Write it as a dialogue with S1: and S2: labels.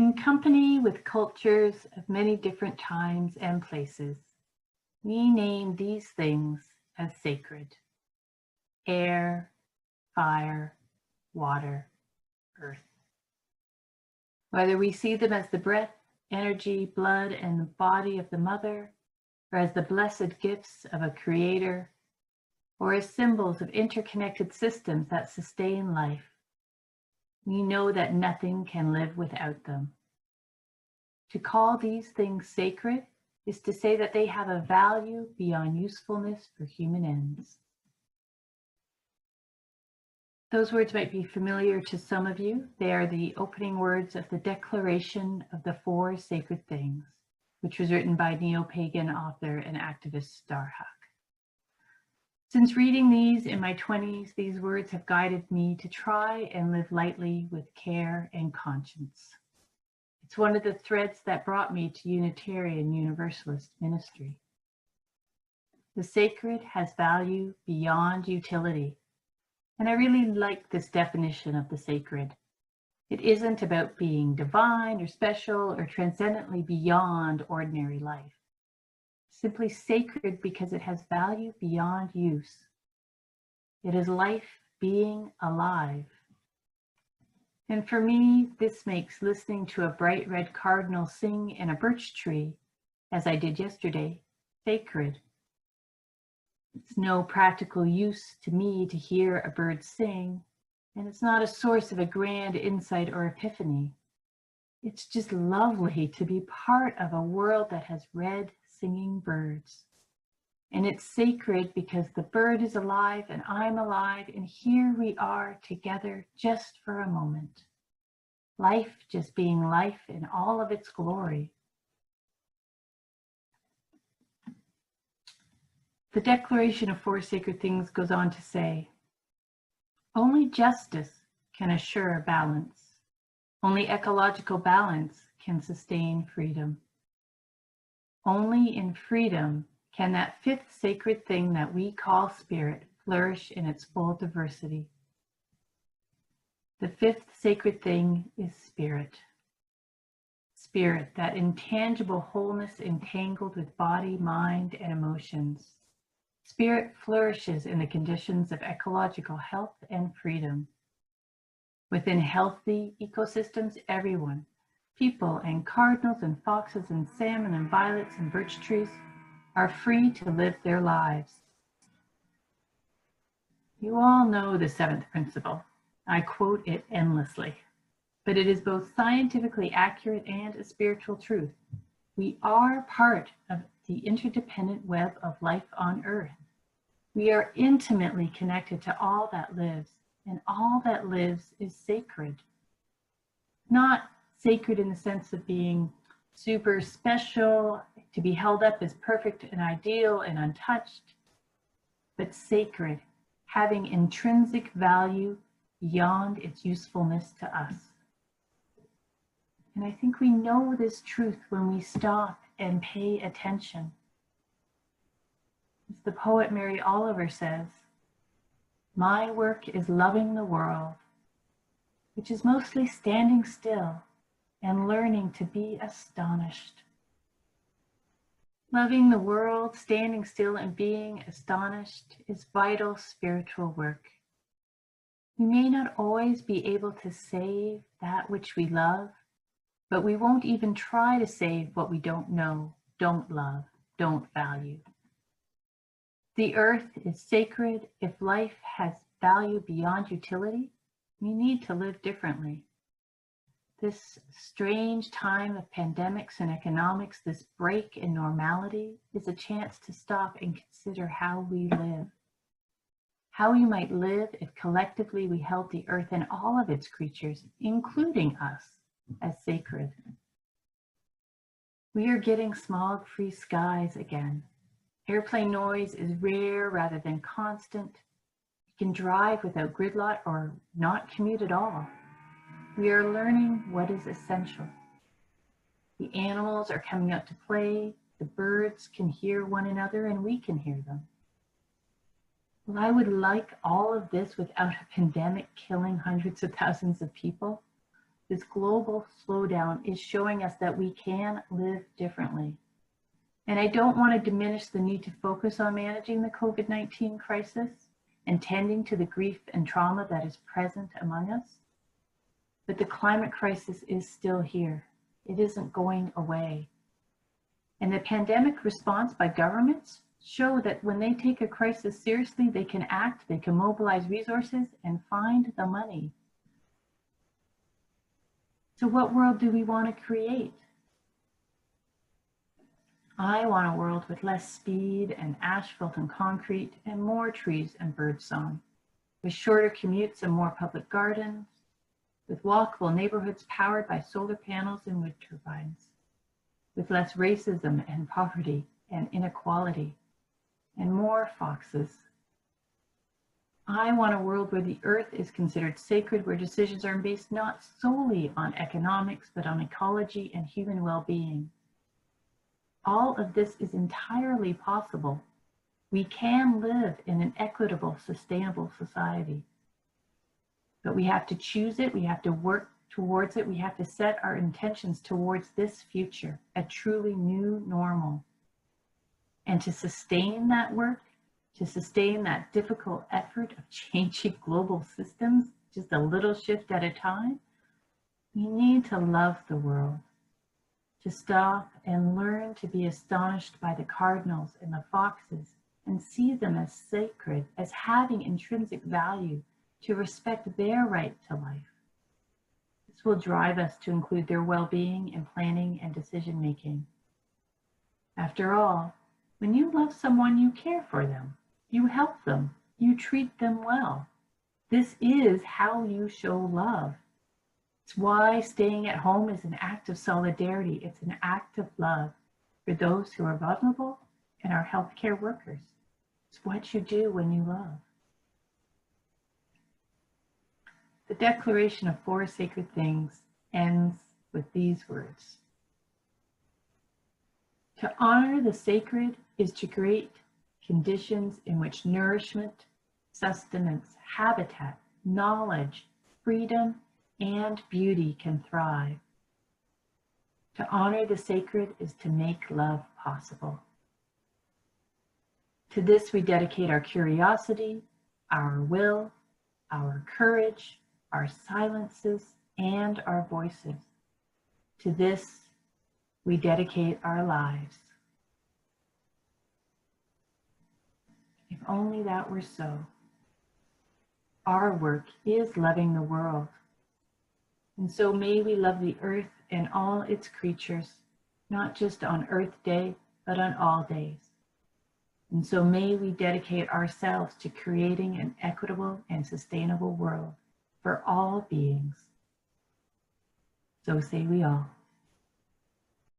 S1: In company with cultures of many different times and places, we name these things as sacred: air, fire, water, earth. Whether we see them as the breath, energy, blood, and the body of the mother, or as the blessed gifts of a creator, or as symbols of interconnected systems that sustain life, we know that nothing can live without them. To call these things sacred is to say that they have a value beyond usefulness for human ends. Those words might be familiar to some of you. They are the opening words of the Declaration of the Four Sacred Things, which was written by neo-pagan author and activist Starhawk. Since reading these in my 20s, these words have guided me to try and live lightly with care and conscience. It's one of the threads that brought me to Unitarian Universalist ministry. The sacred has value beyond utility, and I really like this definition of the sacred. It isn't about being divine or special or transcendently beyond ordinary life. Simply sacred because it has value beyond use. It is life being alive. And for me, this makes listening to a bright red cardinal sing in a birch tree, as I did yesterday, sacred. It's no practical use to me to hear a bird sing, and it's not a source of a grand insight or epiphany. It's just lovely to be part of a world that has red singing birds. And it's sacred because the bird is alive and I'm alive, and here we are together just for a moment. Life just being life in all of its glory. The Declaration of Four Sacred Things goes on to say, only justice can assure balance. Only ecological balance can sustain freedom. Only in freedom can that fifth sacred thing that we call spirit flourish in its full diversity. The fifth sacred thing is spirit. Spirit, that intangible wholeness entangled with body, mind, and emotions. Spirit flourishes in the conditions of ecological health and freedom. Within healthy ecosystems, everyone, people and cardinals and foxes and salmon and violets and birch trees, are free to live their lives. You all know the seventh principle. I quote it endlessly, but it is both scientifically accurate and a spiritual truth. We are part of the interdependent web of life on Earth. We are intimately connected to all that lives, and all that lives is sacred. Not sacred in the sense of being super special, to be held up as perfect and ideal and untouched, but sacred, having intrinsic value beyond its usefulness to us. And I think we know this truth when we stop and pay attention. As the poet Mary Oliver says, my work is loving the world, which is mostly standing still and learning to be astonished. Loving the world, standing still, and being astonished is vital spiritual work. We may not always be able to save that which we love, but we won't even try to save what we don't know, don't love, don't value. The earth is sacred. If life has value beyond utility, we need to live differently. This strange time of pandemics and economics, this break in normality, is a chance to stop and consider how we live. How we might live if collectively we held the earth and all of its creatures, including us, as sacred. We are getting smog-free skies again. Airplane noise is rare rather than constant. You can drive without gridlock or not commute at all. We are learning what is essential. The animals are coming out to play. The birds can hear one another and we can hear them. Well, I would like all of this without a pandemic killing hundreds of thousands of people. this global slowdown is showing us that we can live differently. And I don't want to diminish the need to focus on managing the COVID-19 crisis and tending to the grief and trauma that is present among us. But the climate crisis is still here. It isn't going away. And the pandemic response by governments show that when they take a crisis seriously, they can act, they can mobilize resources and find the money. So what world do we want to create? I want a world with less speed and asphalt and concrete and more trees and birdsong, with shorter commutes and more public gardens, with walkable neighborhoods powered by solar panels and wind turbines, with less racism and poverty and inequality, and more foxes. I want a world where the earth is considered sacred, where decisions are based not solely on economics, but on ecology and human well-being. All of this is entirely possible. We can live in an equitable, sustainable society. But we have to choose it, we have to work towards it, we have to set our intentions towards this future, a truly new normal. And to sustain that work, to sustain that difficult effort of changing global systems, just a little shift at a time, we need to love the world, to stop and learn to be astonished by the cardinals and the foxes and see them as sacred, as having intrinsic value, to respect their right to life. This will drive us to include their well-being in planning and decision-making. After all, when you love someone, you care for them, you help them, you treat them well. This is how you show love. It's why staying at home is an act of solidarity. It's an act of love for those who are vulnerable and our healthcare workers. It's what you do when you love. The Declaration of Four Sacred Things ends with these words. To honor the sacred is to create conditions in which nourishment, sustenance, habitat, knowledge, freedom, and beauty can thrive. To honor the sacred is to make love possible. To this we dedicate our curiosity, our will, our courage, our silences, and our voices. To this we dedicate our lives. If only that were so. Our work is loving the world. And so may we love the earth and all its creatures, not just on Earth Day, but on all days. And so may we dedicate ourselves to creating an equitable and sustainable world for all beings. So say we all.